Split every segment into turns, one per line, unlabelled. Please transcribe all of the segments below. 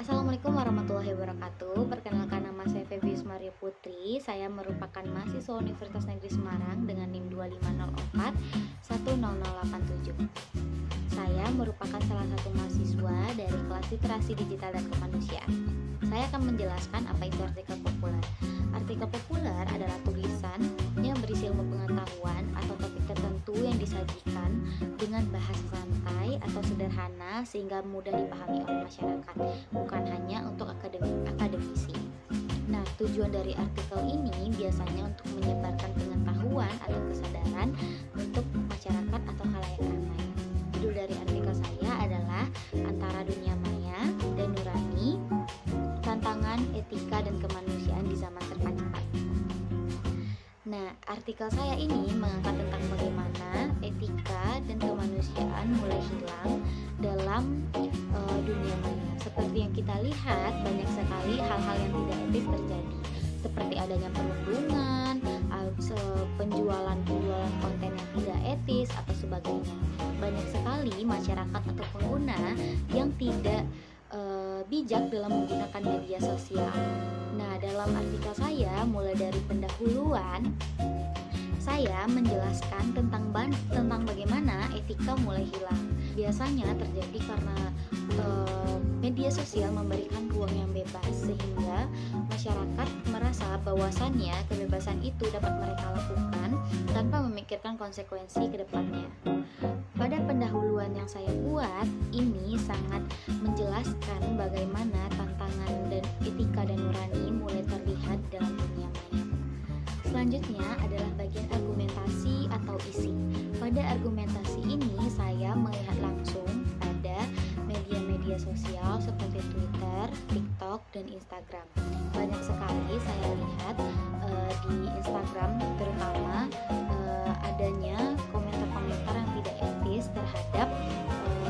Assalamualaikum warahmatullahi wabarakatuh. Perkenalkan, nama saya Febius Maria Putri. Saya merupakan mahasiswa Universitas Negeri Semarang dengan NIM 2504 10087. Saya merupakan salah satu mahasiswa dari kelas Literasi Digital dan Kemanusiaan. Saya akan menjelaskan apa itu artikel populer. Artikel populer adalah tulisan yang berisi ilmu pengetahuan atau topik tertentu yang disajikan dengan bahasa santai atau sederhana sehingga mudah dipahami oleh masyarakat, bukan hanya untuk akademisi. Nah, tujuan dari artikel ini biasanya untuk menyebarkan pengetahuan atau kesadaran untuk masyarakat atau khalayak ramai. Judul dari artikel saya adalah Antara Dunia Maya dan Nurani, Tantangan Etika dan Kemanusiaan di Zaman Serba Cepat. Nah, artikel saya ini mengangkat tentang bagaimana etika dan kemanusiaan mulai hilang dalam dunia maya. Seperti yang kita lihat, banyak sekali hal-hal yang tidak etis terjadi, seperti adanya perundungan, penjualan konten yang tidak etis atau sebagainya. Banyak sekali masyarakat atau pengguna yang tidak bijak dalam menggunakan media sosial. Nah, dalam artikel saya, mulai dari pendahuluan, saya menjelaskan tentang bagaimana etika mulai hilang. Biasanya terjadi karena media sosial memberikan ruang yang bebas, sehingga masyarakat merasa bahwasannya kebebasan itu dapat mereka lakukan tanpa memikirkan konsekuensi ke depannya. Pada pendahuluan yang saya buat, ini sangat menjelaskan bagaimana tantangan dan etika dan nurani mulai terlihat dalam dunia maya. Selanjutnya adalah bagian argumentasi atau isi. Pada argumentasi ini saya melihat langsung pada media-media sosial seperti Twitter, TikTok, dan Instagram. Banyak sekali saya lihat di Instagram terutama adanya komentar-komentar yang tidak etis terhadap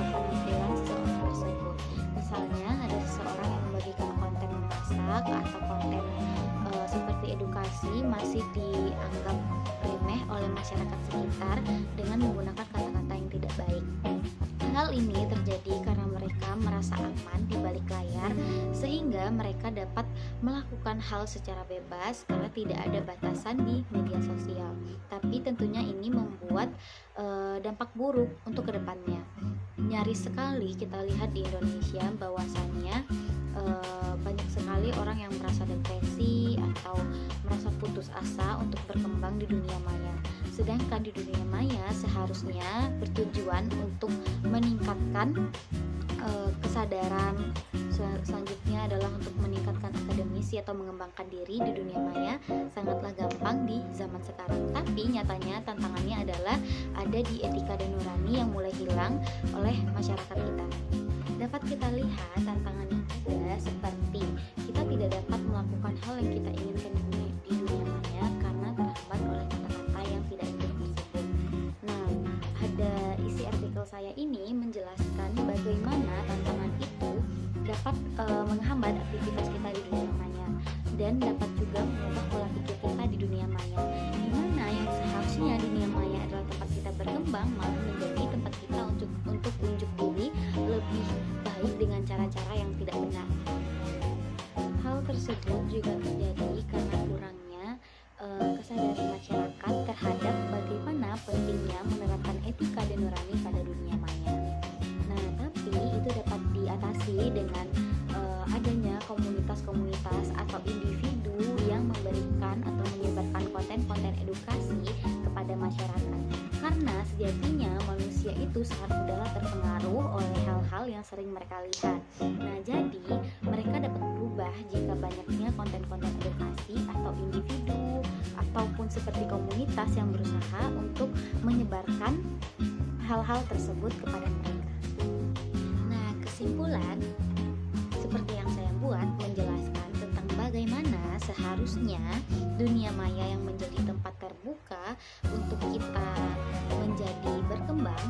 penampilan seseorang tersebut. Misalnya ada seseorang yang membagikan konten memasak atau konten seperti edukasi masih dianggap remeh oleh masyarakat sekitar dengan menggunakan kata-kata yang tidak baik. Hal ini terjadi karena mereka merasa aman di balik layar, sehingga mereka dapat melakukan hal secara bebas karena tidak ada batasan di media sosial. Tapi tentunya ini membuat dampak buruk untuk kedepannya. Nyaris sekali kita lihat di Indonesia bahwasannya banyak sekali orang yang merasa depresi atau merasa putus asa untuk berkembang di dunia maya. Sedangkan di dunia maya seharusnya bertujuan untuk meningkatkan kesadaran. Selanjutnya adalah untuk meningkatkan akademisi atau mengembangkan diri di dunia maya. Sangatlah gampang di zaman sekarang. Tapi nyatanya tantangannya adalah ada di etika dan nurani yang mulai hilang oleh masyarakat kita. Dapat kita lihat tantangan yang ada seperti kita tidak dapat melakukan hal yang kita inginkan di dunia maya karena terhambat oleh kata-kata yang tidak etis tersebut. Nah, ada isi artikel saya ini menjelaskan bagaimana tantangan itu dapat menghambat aktivitas kita di dunia maya dan dapat juga mengubah pola pikir kita di dunia maya, di mana yang seharusnya dunia maya adalah tempat kita berkembang malah menjadi tempat kita untuk unjuk diri lebih baik dengan cara-cara yang tidak benar. Hal tersebut juga terjadi karena kurangnya kesadaran masyarakat terhadap bagaimana pentingnya menerapkan etika dan nurani pada dunia maya. Nah, tapi itu dapat diatasi dengan adanya komunitas-komunitas atau individu yang memberikan atau menyebarkan konten-konten edukasi kepada masyarakat. Karena sejatinya manusia itu sangat mudahlah terpengaruh oleh hal-hal yang sering mereka lihat. Nah, jadi mereka dapat berubah jika banyaknya konten-konten edukasi atau individu ataupun seperti komunitas yang berusaha untuk menyebarkan hal-hal tersebut kepada mereka. Nah, kesimpulan seperti yang saya buat menjelaskan tentang bagaimana seharusnya dunia maya yang menjadi tempat terbuka untuk kita menjadi berkembang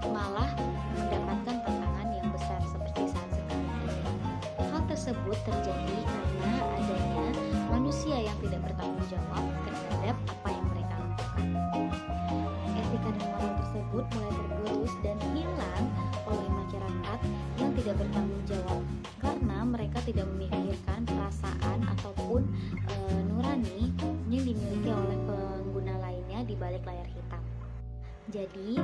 malah mendapatkan tantangan yang besar seperti saat sekarang ini. Hal tersebut terjadi karena adanya manusia yang tidak bertanggung jawab terhadap apa yang mereka lakukan. Etika dan moral tersebut mulai tergerus dan hilang oleh masyarakat yang tidak bertanggung jawab karena mereka Jadi,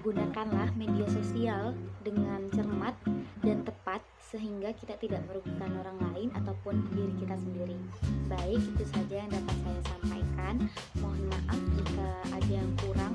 gunakanlah media sosial dengan cermat dan tepat sehingga kita tidak merugikan orang lain ataupun diri kita sendiri. Baik, itu saja yang dapat saya sampaikan. Mohon maaf jika ada yang kurang